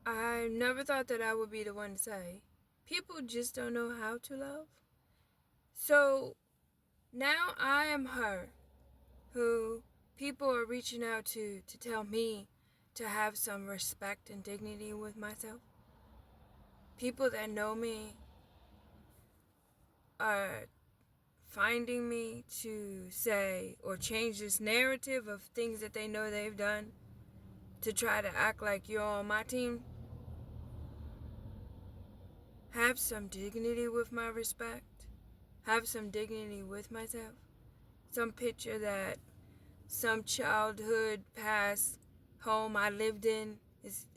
I never thought that I would be the one to say, people just don't know how to love. So now I am her who people are reaching out to tell me to have some respect and dignity with myself. People that know me are finding me to say or change this narrative of things that they know they've done to try to act like you're on my team. Have some dignity with my respect. Have some dignity with myself. Some picture that some childhood past home I lived in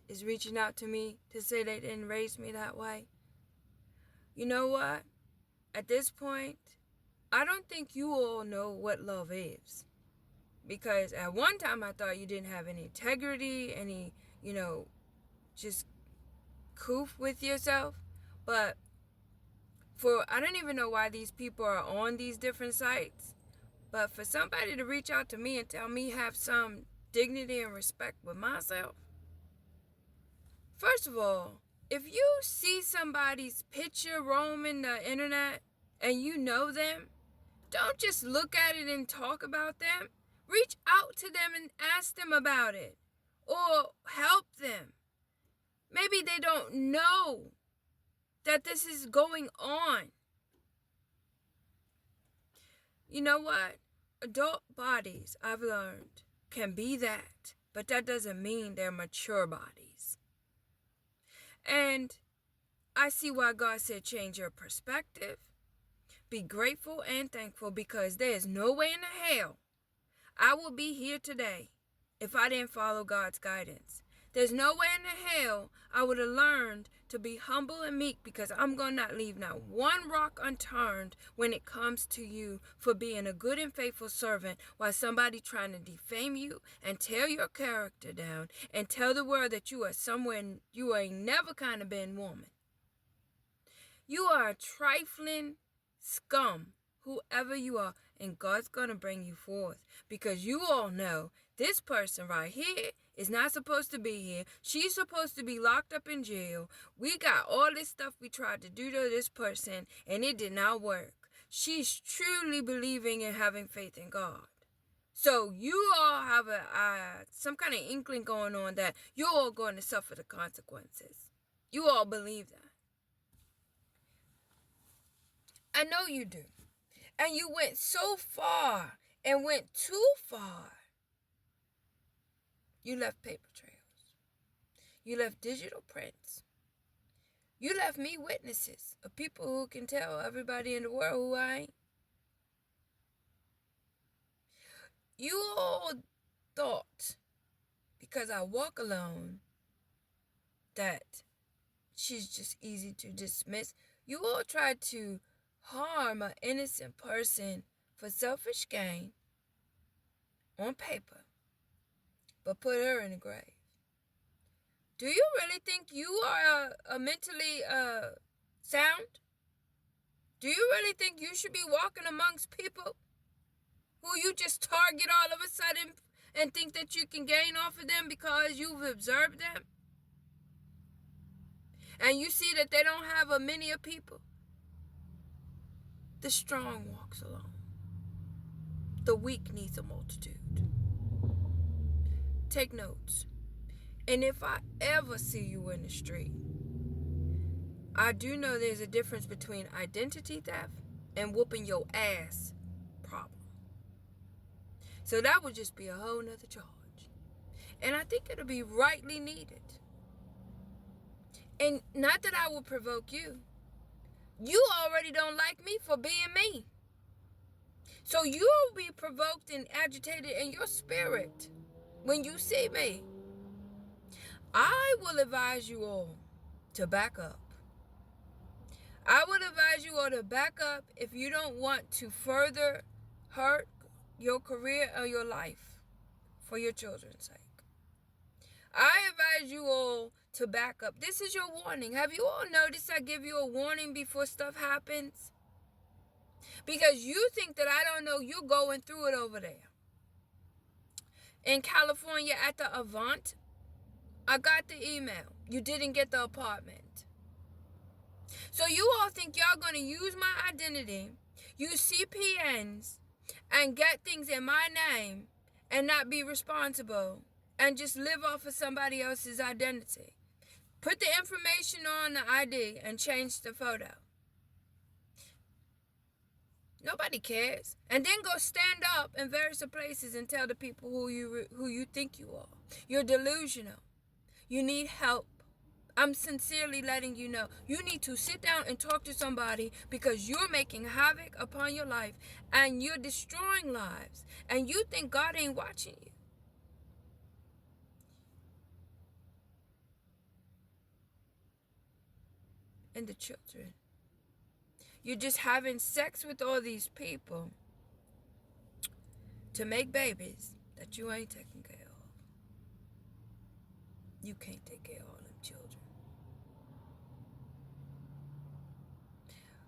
is reaching out to me to say they didn't raise me that way. You know what? At this point, I don't think you all know what love is. Because at one time I thought you didn't have any integrity, any, just goof with yourself. But I don't even know why these people are on these different sites. But for somebody to reach out to me and tell me have some dignity and respect with myself. First of all, if you see somebody's picture roaming the internet and you know them, don't just look at it and talk about them. Reach out to them and ask them about it. Or help them. Maybe they don't know that this is going on. You know what? Adult bodies, I've learned, can be that. But that doesn't mean they're mature bodies. And I see why God said change your perspective. Be grateful and thankful because there is no way in hell I will be here today if I didn't follow God's guidance. There's no way in hell I would have learned to be humble and meek because I'm going to not leave not one rock unturned when it comes to you for being a good and faithful servant while somebody trying to defame you and tear your character down and tell the world that you are somewhere you ain't never kind of been woman. You are a trifling scum, whoever you are, and God's going to bring you forth because you all know this person right here is not supposed to be here. She's supposed to be locked up in jail. We got all this stuff we tried to do to this person and it did not work. She's truly believing and having faith in God. So you all have some kind of inkling going on that you're all going to suffer the consequences. You all believe that. I know you do. And you went so far and went too far. You left paper trails. You left digital prints. You left me witnesses of people who can tell everybody in the world who I ain't. You all thought, because I walk alone, that she's just easy to dismiss. You all tried to harm an innocent person for selfish gain on paper, but put her in the grave. Do you really think you are mentally sound? Do you really think you should be walking amongst people who you just target all of a sudden and think that you can gain off of them because you've observed them? And you see that they don't have a many of people. The strong walks alone. The weak needs a multitude. Take notes. And if I ever see you in the street, I do know there's a difference between identity theft and whooping your ass problem. So that would just be a whole nother charge. And I think it'll be rightly needed. And not that I will provoke you. You already don't like me for being me. So you'll be provoked and agitated in your spirit when you see me. I will advise you all to back up. I would advise you all to back up if you don't want to further hurt your career or your life for your children's sake. I advise you all to back up. This is your warning. Have you all noticed I give you a warning before stuff happens? Because you think that I don't know you're going through it over there. In California at the Avant, I got the email. You didn't get the apartment. So you all think y'all going to use my identity, use CPNs, and get things in my name and not be responsible and just live off of somebody else's identity. Put the information on the ID and change the photo. Nobody cares. And then go stand up in various places and tell the people who you think you are. You're delusional. You need help. I'm sincerely letting you know. You need to sit down and talk to somebody because you're making havoc upon your life and you're destroying lives. And you think God ain't watching you. And the children. You're just having sex with all these people to make babies that you ain't taking care of. You can't take care of all them children.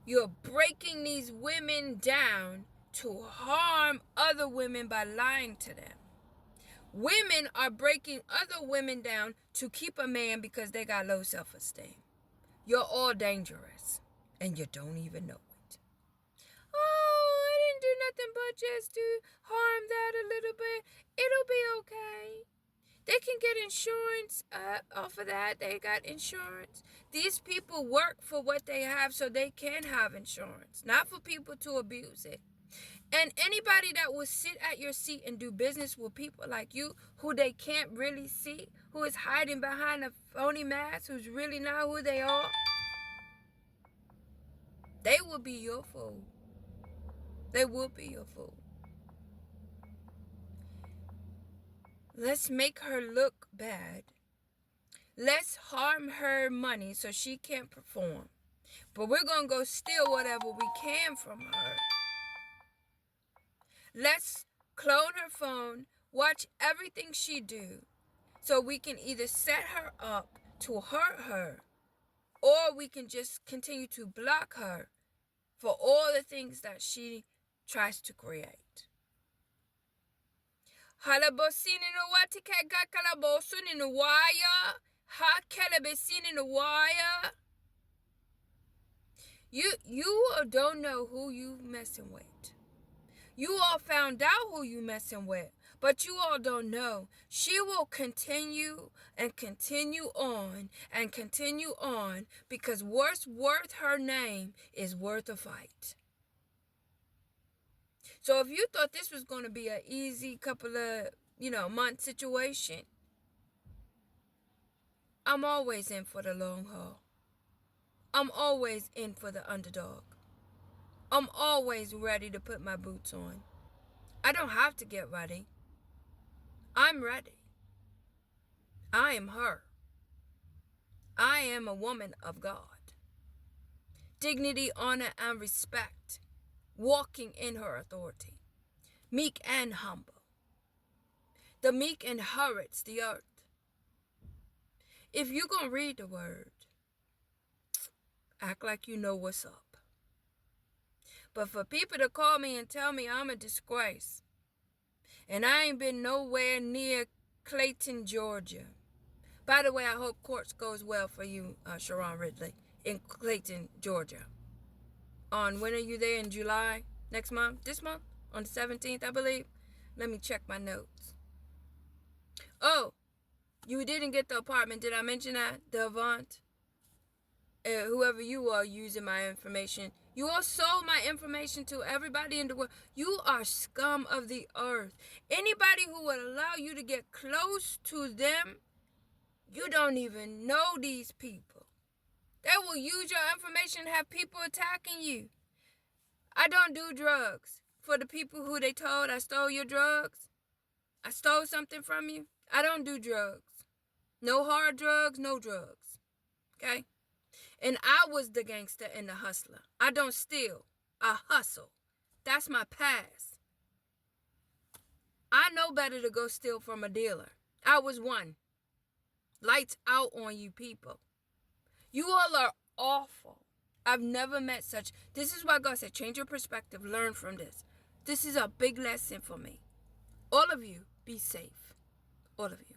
You're breaking these women down to harm other women by lying to them. Women are breaking other women down to keep a man because they got low self-esteem. You're all dangerous, and you don't even know it. Oh, I didn't do nothing but just to harm that a little bit. It'll be okay. They can get insurance off of that. They got insurance. These people work for what they have so they can have insurance, not for people to abuse it. And anybody that will sit at your seat and do business with people like you, who they can't really see, who is hiding behind a phony mask, who's really not who they are, they will be your fool. They will be your fool. Let's make her look bad. Let's harm her money so she can't perform. But we're going to go steal whatever we can from her. Let's clone her phone, watch everything she do, so we can either set her up to hurt her, or we can just continue to block her for all the things that she tries to create. Halabosin in the watika kalabosun in the wire. Ha kalabesin in the wire. You don't know who you messing with. You all found out who you messing with, but you all don't know. She will continue and continue on and continue on because what's worth her name is worth a fight. So if you thought this was going to be an easy couple of, month situation, I'm always in for the long haul. I'm always in for the underdog. I'm always ready to put my boots on. I don't have to get ready. I'm ready. I am her. I am a woman of God. Dignity, honor, and respect. Walking in her authority. Meek and humble. The meek inherits the earth. If you're going to read the word, act like you know what's up. But for people to call me and tell me I'm a disgrace, and I ain't been nowhere near Clayton, Georgia. By the way, I hope courts goes well for you, Sharon Ridley, in Clayton, Georgia. When are you there? In July? Next month? This month? On the 17th, I believe? Let me check my notes. Oh, you didn't get the apartment. Did I mention that? The Avant? Whoever you are using my information. You all sold my information to everybody in the world. You are scum of the earth. Anybody who would allow you to get close to them, you don't even know these people. They will use your information and have people attacking you. I don't do drugs. For the people who they told I stole your drugs, I stole something from you, I don't do drugs. No hard drugs, no drugs. Okay? And I was the gangster and the hustler. I don't steal. I hustle. That's my past. I know better to go steal from a dealer. I was one. Lights out on you people. You all are awful. I've never met such. This is why God said, change your perspective. Learn from this. This is a big lesson for me. All of you, be safe. All of you.